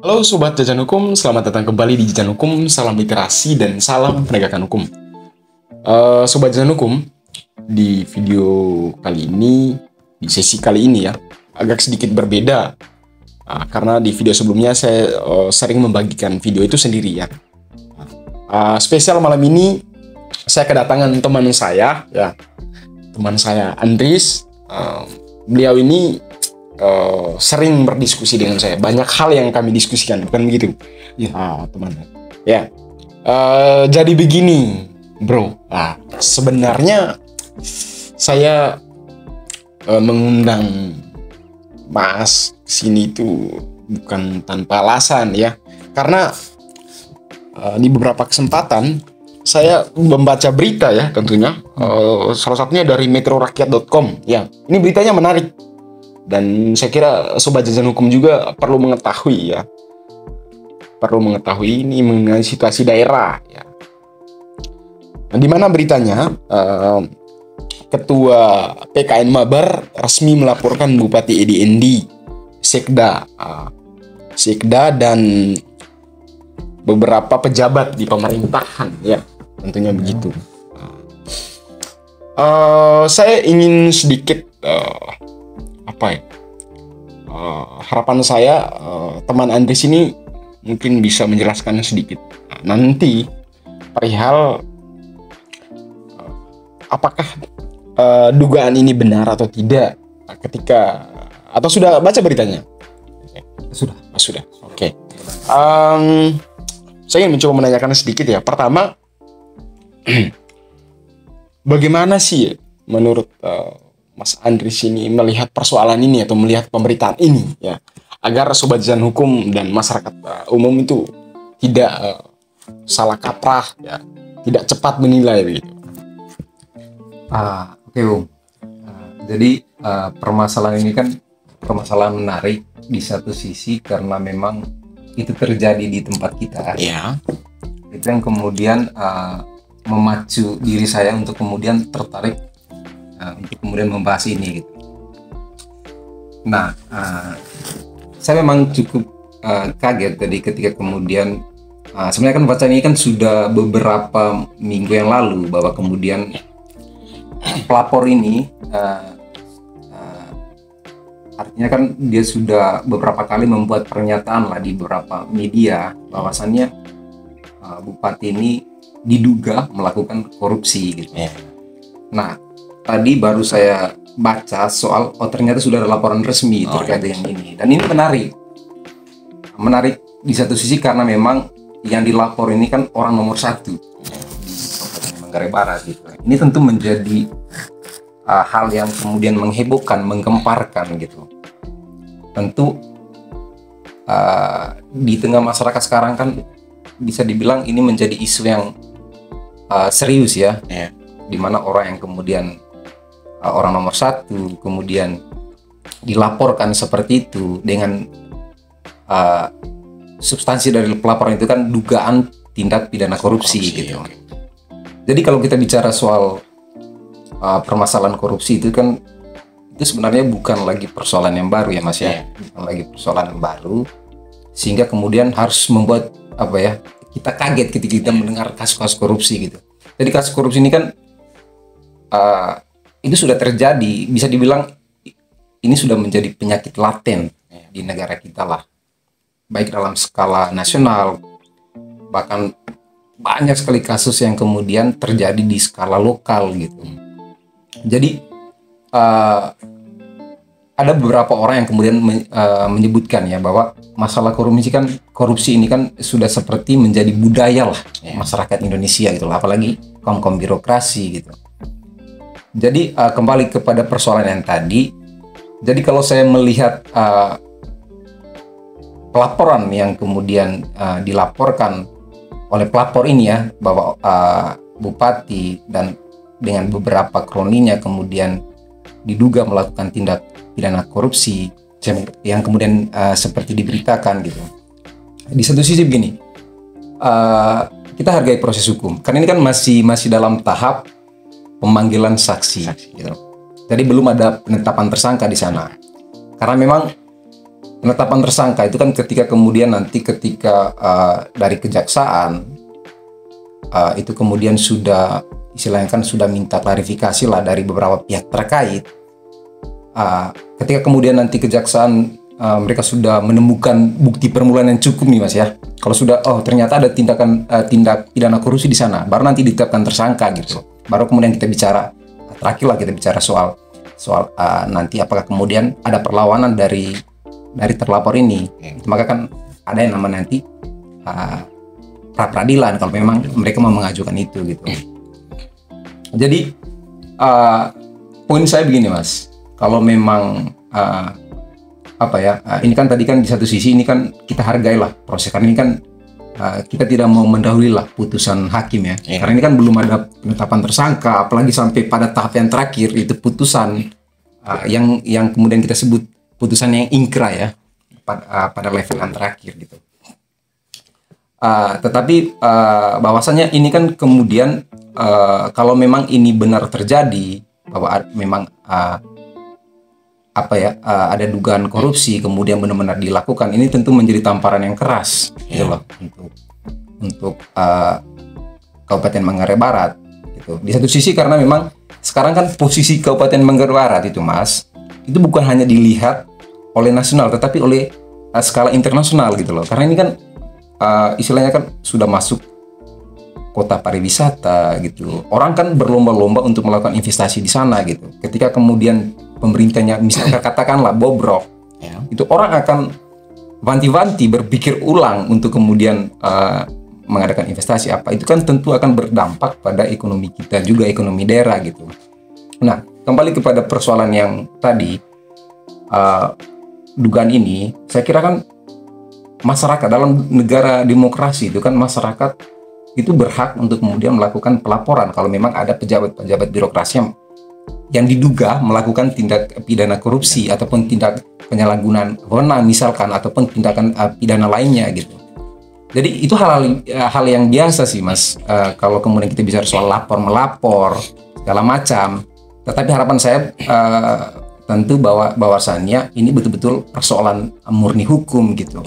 Halo Sobat Jajan Hukum, selamat datang kembali di Jajan Hukum, salam literasi dan salam penegakan hukum. Sobat Jajan Hukum, di video kali ini, di sesi kali ini ya, agak sedikit berbeda. Karena di video sebelumnya saya sering membagikan video itu sendiri ya. Spesial malam ini, saya kedatangan teman saya, ya, teman saya Andris. Beliau ini sering berdiskusi dengan saya. Banyak hal yang kami diskusikan, bukan begitu? Ya, teman. Ya, jadi begini, bro. Sebenarnya saya mengundang Mas sini itu bukan tanpa alasan ya, karena di beberapa kesempatan saya membaca berita ya, tentunya salah satunya dari metrorakyat.com. Ya, ini beritanya menarik. Dan saya kira Sobat Jajan Hukum juga perlu mengetahui ya. Perlu mengetahui ini mengenai situasi daerah ya. Di mana beritanya Ketua PKN Mabar resmi melaporkan Bupati Edi Endi, Sekda dan beberapa pejabat di pemerintahan ya. Tentunya begitu. Saya ingin sedikit harapan saya teman Andris ini mungkin bisa menjelaskan sedikit nanti perihal apakah dugaan ini benar atau tidak ketika atau sudah baca beritanya? Sudah. Oke. Saya ingin mencoba menanyakan sedikit ya. Pertama, bagaimana sih menurut Mas Andris ini melihat persoalan ini atau melihat pemberitaan ini ya, agar Sobat Jajan Hukum dan masyarakat umum itu tidak salah kaprah ya, tidak cepat menilai begitu. Oke, jadi permasalahan ini kan permasalahan menarik di satu sisi karena memang itu terjadi di tempat kita. Ya. Itu yang kemudian memacu diri saya untuk kemudian tertarik untuk kemudian membahas ini gitu. Nah, saya memang cukup kaget tadi ketika kemudian sebenarnya kan baca ini kan sudah beberapa minggu yang lalu bahwa kemudian pelapor ini artinya kan dia sudah beberapa kali membuat pernyataan lah di beberapa media bahwasannya Bupati ini diduga melakukan korupsi gitu. Nah, tadi baru saya baca soal ternyata sudah ada laporan resmi terkait dengan ini, dan ini menarik di satu sisi karena memang yang dilapor ini kan orang nomor 1 di Kabupaten Manggarai Barat gitu. Ini tentu menjadi hal yang kemudian menghebohkan, menggemparkan gitu. Tentu di tengah masyarakat sekarang kan bisa dibilang ini menjadi isu yang serius ya, di mana orang yang kemudian orang nomor 1 kemudian dilaporkan seperti itu dengan substansi dari pelaporan itu kan dugaan tindak pidana korupsi gitu. Jadi kalau kita bicara soal permasalahan korupsi itu kan itu sebenarnya bukan lagi persoalan yang baru ya Mas ya, bukan lagi persoalan yang baru sehingga kemudian harus membuat kita kaget ketika kita mendengar kasus-kasus korupsi gitu. Jadi kasus korupsi ini kan itu sudah terjadi, bisa dibilang ini sudah menjadi penyakit laten di negara kita lah, baik dalam skala nasional, bahkan banyak sekali kasus yang kemudian terjadi di skala lokal gitu. Jadi ada beberapa orang yang kemudian menyebutkan ya bahwa masalah korupsi ini kan sudah seperti menjadi budaya lah masyarakat Indonesia gitu lah, apalagi kaum birokrasi gitu. Jadi kembali kepada persoalan yang tadi. Jadi kalau saya melihat pelaporan yang kemudian dilaporkan oleh pelapor ini ya, bahwa Bupati dan dengan beberapa kroninya kemudian diduga melakukan tindak pidana korupsi yang kemudian seperti diberitakan gitu. Di satu sisi begini, kita hargai proses hukum karena ini kan masih dalam tahap pemanggilan saksi gitu. Jadi belum ada penetapan tersangka di sana. Karena memang penetapan tersangka itu kan ketika kemudian nanti ketika dari kejaksaan itu kemudian sudah istilahnya kan sudah minta klarifikasi lah dari beberapa pihak terkait. Ketika kemudian nanti kejaksaan mereka sudah menemukan bukti permulaan yang cukup nih Mas ya. Kalau sudah ternyata ada tindak pidana korupsi di sana, baru nanti ditetapkan tersangka gitu. Baru kemudian kita bicara terakhir lah kita bicara soal nanti apakah kemudian ada perlawanan dari terlapor ini. Maka kan ada yang nama nanti pra peradilan kalau memang mereka mau mengajukan itu gitu. Jadi poin saya begini Mas, kalau memang ini kan tadi kan di satu sisi ini kan kita hargailah proses, karena ini kan kita tidak mau mendahului lah putusan hakim ya. Karena ini kan belum ada penetapan tersangka, apalagi sampai pada tahap yang terakhir itu putusan yang kemudian kita sebut putusan yang ingkrah ya, pada level yang terakhir gitu. Tetapi bahwasannya ini kan kemudian kalau memang ini benar terjadi bahwa memang ada dugaan korupsi kemudian benar-benar dilakukan, ini tentu menjadi tamparan yang keras gitu loh untuk Kabupaten Manggarai Barat gitu. Di satu sisi karena memang sekarang kan posisi Kabupaten Manggarai Barat itu Mas, itu bukan hanya dilihat oleh nasional tetapi oleh skala internasional gitu loh. Karena ini kan istilahnya kan sudah masuk kota pariwisata gitu. Orang kan berlomba-lomba untuk melakukan investasi di sana gitu. Ketika kemudian pemerintahnya misalnya katakanlah bobrok, itu orang akan wanti-wanti berpikir ulang untuk kemudian mengadakan investasi apa. Itu kan tentu akan berdampak pada ekonomi kita juga, ekonomi daerah gitu. Nah, kembali kepada persoalan yang tadi, dugaan ini, saya kira kan masyarakat dalam negara demokrasi itu kan masyarakat itu berhak untuk kemudian melakukan pelaporan kalau memang ada pejabat-pejabat birokrasi yang diduga melakukan tindak pidana korupsi ataupun tindak penyalahgunaan wewenang misalkan ataupun tindakan pidana lainnya gitu. Jadi itu hal yang biasa sih Mas, kalau kemudian kita bicara soal melapor segala macam. Tetapi harapan saya tentu bahwasannya ini betul-betul persoalan murni hukum gitu.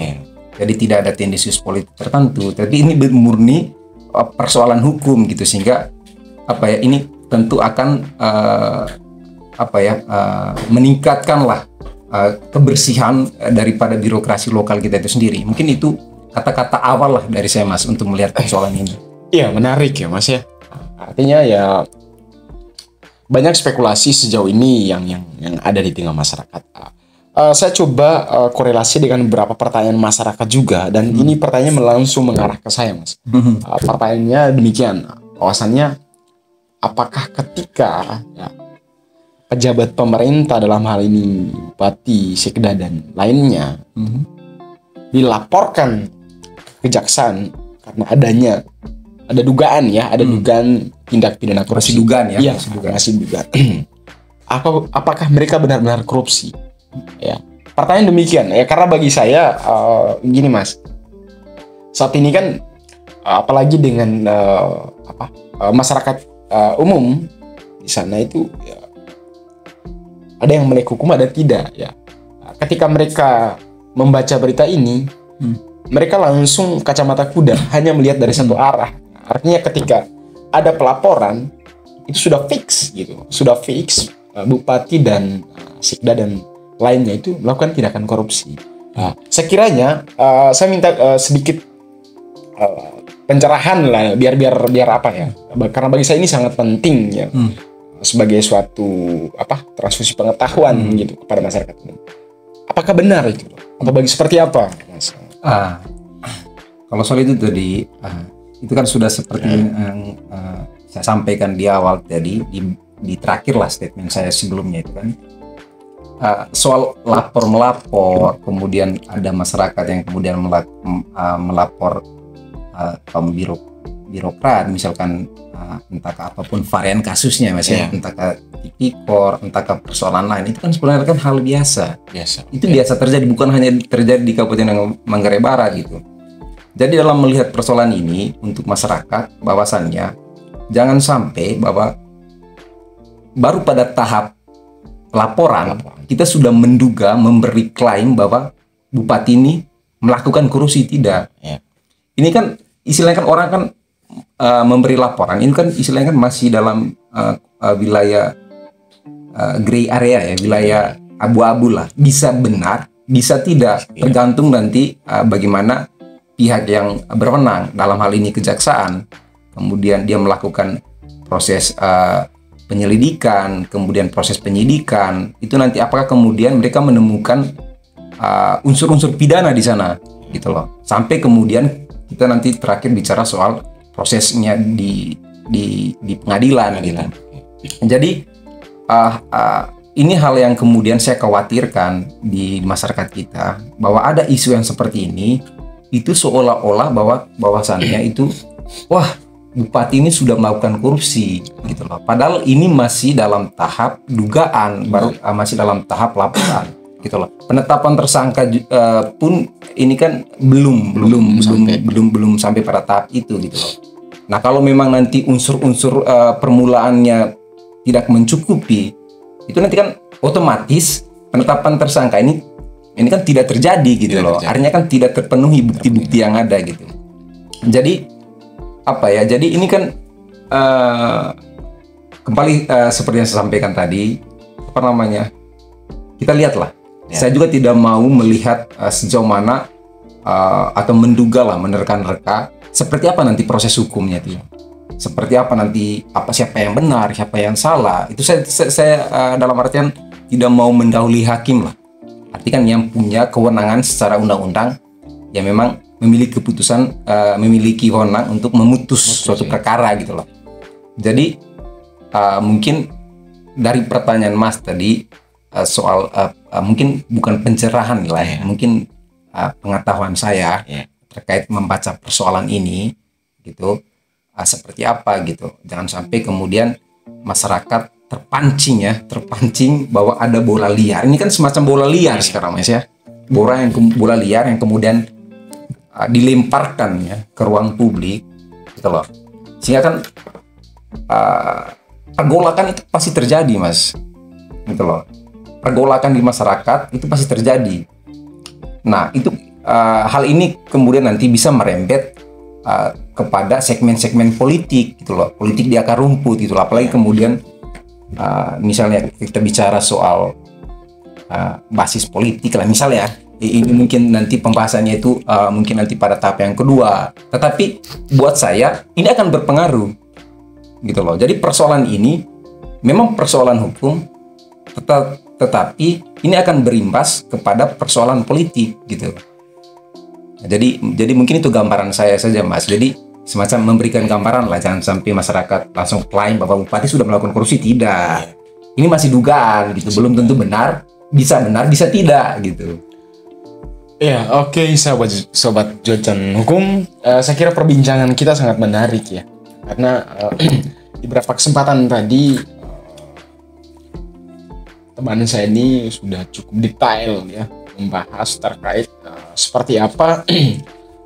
Jadi tidak ada tendensius politik tertentu, tapi ini murni persoalan hukum gitu, sehingga ini tentu akan meningkatkanlah kebersihan daripada birokrasi lokal kita itu sendiri. Mungkin itu kata-kata awal lah dari saya Mas untuk melihat persoalan ini. Iya, menarik ya Mas ya. Artinya ya banyak spekulasi sejauh ini yang ada di tengah masyarakat. Saya coba korelasi dengan beberapa pertanyaan masyarakat juga, dan ini pertanyaannya langsung mengarah ke saya Mas. Pertanyaannya demikian, bahwasannya apakah ketika pejabat pemerintah dalam hal ini bupati, sekda dan lainnya dilaporkan ke kejaksaan karena ada dugaan dugaan tindak pidana korupsi, masih dugaan. Apakah mereka benar-benar korupsi? Ya, pertanyaan demikian ya, karena bagi saya gini Mas, saat ini kan apalagi dengan masyarakat umum di sana itu ya, ada yang melek hukum ada tidak ya. Ketika mereka membaca berita ini, mereka langsung kacamata kuda, hanya melihat dari satu arah. Artinya ketika ada pelaporan itu sudah fix gitu, bupati dan sekda dan lainnya itu melakukan tindakan korupsi. Sekiranya saya minta sedikit pencerahan lah, biar apa ya? Karena bagi saya ini sangat penting ya, sebagai suatu transfusi pengetahuan gitu kepada masyarakat. Apakah benar itu? Atau bagi seperti apa, Mas? Kalau soal itu tadi, itu kan sudah seperti yang saya sampaikan di awal tadi, di terakhir lah statement saya sebelumnya itu kan. Soal melapor, kemudian ada masyarakat yang kemudian melapor kaum birokrat, misalkan entah ke apapun varian kasusnya, misalnya entah ke tipikor, entah ke persoalan lain, itu kan sebenarnya kan hal biasa. Itu biasa terjadi, bukan hanya terjadi di Kabupaten Manggarai Barat gitu. Jadi dalam melihat persoalan ini untuk masyarakat, bahwasannya jangan sampai bahwa baru pada tahap laporan kita sudah menduga, memberi klaim bahwa bupati ini melakukan korupsi, tidak. Ya. Ini kan istilahnya kan orang kan memberi laporan, ini kan istilahnya kan masih dalam wilayah gray area ya, wilayah abu-abu lah. Bisa benar, bisa tidak, tergantung nanti bagaimana pihak yang berwenang, dalam hal ini kejaksaan, kemudian dia melakukan proses penyelidikan, kemudian proses penyidikan, itu nanti apakah kemudian mereka menemukan unsur-unsur pidana di sana, gitu loh. Sampai kemudian kita nanti terakhir bicara soal prosesnya di pengadilan, gitu. Jadi ini hal yang kemudian saya khawatirkan di masyarakat kita, bahwa ada isu yang seperti ini, itu seolah-olah bahwasannya itu, wah, bupati ini sudah melakukan korupsi, gitu loh. Padahal ini masih dalam tahap dugaan, baru masih dalam tahap laporan, gitu loh. Penetapan tersangka pun ini kan belum sampai pada tahap itu, gitu loh. Nah, kalau memang nanti unsur-unsur permulaannya tidak mencukupi, itu nanti kan otomatis penetapan tersangka ini kan tidak terjadi, gitu loh. Artinya kan tidak terpenuhi bukti-bukti yang ada, gitu. Jadi apa ya? Jadi ini kan kembali seperti yang saya sampaikan tadi, apa namanya? Kita lihatlah. Ya. Saya juga tidak mau melihat sejauh mana atau menduga lah, menerka-nerka seperti apa nanti proses hukumnya itu. Seperti apa nanti, siapa yang benar, siapa yang salah. Itu saya dalam artian tidak mau mendahului hakim lah. Arti kan yang punya kewenangan secara undang-undang, ya memang memiliki keputusan, memiliki wewenang untuk memutus suatu perkara, gitu loh. Jadi mungkin dari pertanyaan Mas tadi soal mungkin bukan pencerahan lah ya, mungkin pengetahuan saya terkait membaca persoalan ini, gitu, seperti apa, gitu. Jangan sampai kemudian masyarakat terpancing bahwa ada bola liar. Ini kan semacam bola liar sekarang, Mas, ya. Bola liar yang kemudian dilemparkan ya ke ruang publik, gitu loh. Sehingga kan pergolakan itu pasti terjadi, Mas, gitu loh. Pergolakan di masyarakat itu pasti terjadi. Nah, itu hal ini kemudian nanti bisa merembet kepada segmen-segmen politik, gitu loh. Politik di akar rumput, gitu loh. Apalagi kemudian misalnya kita bicara soal basis politik lah, misalnya ini mungkin nanti pembahasannya itu mungkin nanti pada tahap yang kedua. Tetapi buat saya ini akan berpengaruh, gitu loh. Jadi persoalan ini memang persoalan hukum, tetapi ini akan berimbas kepada persoalan politik, gitu. Jadi mungkin itu gambaran saya saja, Mas. Jadi semacam memberikan gambaran lah, jangan sampai masyarakat langsung klaim bahwa bupati sudah melakukan korupsi. Tidak, ini masih dugaan, gitu. Belum tentu benar, bisa tidak, gitu. Ya, oke, sobat Jojan Hukum, saya kira perbincangan kita sangat menarik ya, karena di beberapa kesempatan tadi teman saya ini sudah cukup detail ya membahas terkait seperti apa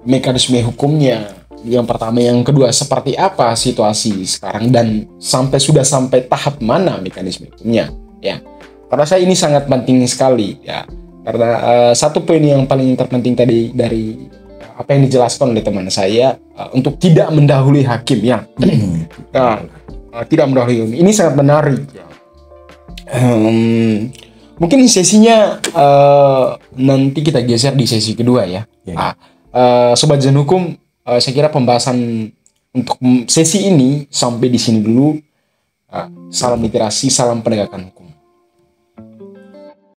mekanisme hukumnya, yang pertama, yang kedua seperti apa situasi sekarang, dan sampai tahap mana mekanisme hukumnya ya. Karena saya ini sangat penting sekali ya, karena satu poin yang paling terpenting tadi dari apa yang dijelaskan oleh teman saya, untuk tidak mendahului hakim ya. Tidak mendahului hakim ini sangat menarik ya. Mungkin sesinya nanti kita geser di sesi kedua ya. Sobat Jojan Hukum, saya kira pembahasan untuk sesi ini sampai di sini dulu. Salam literasi, salam penegakan hukum.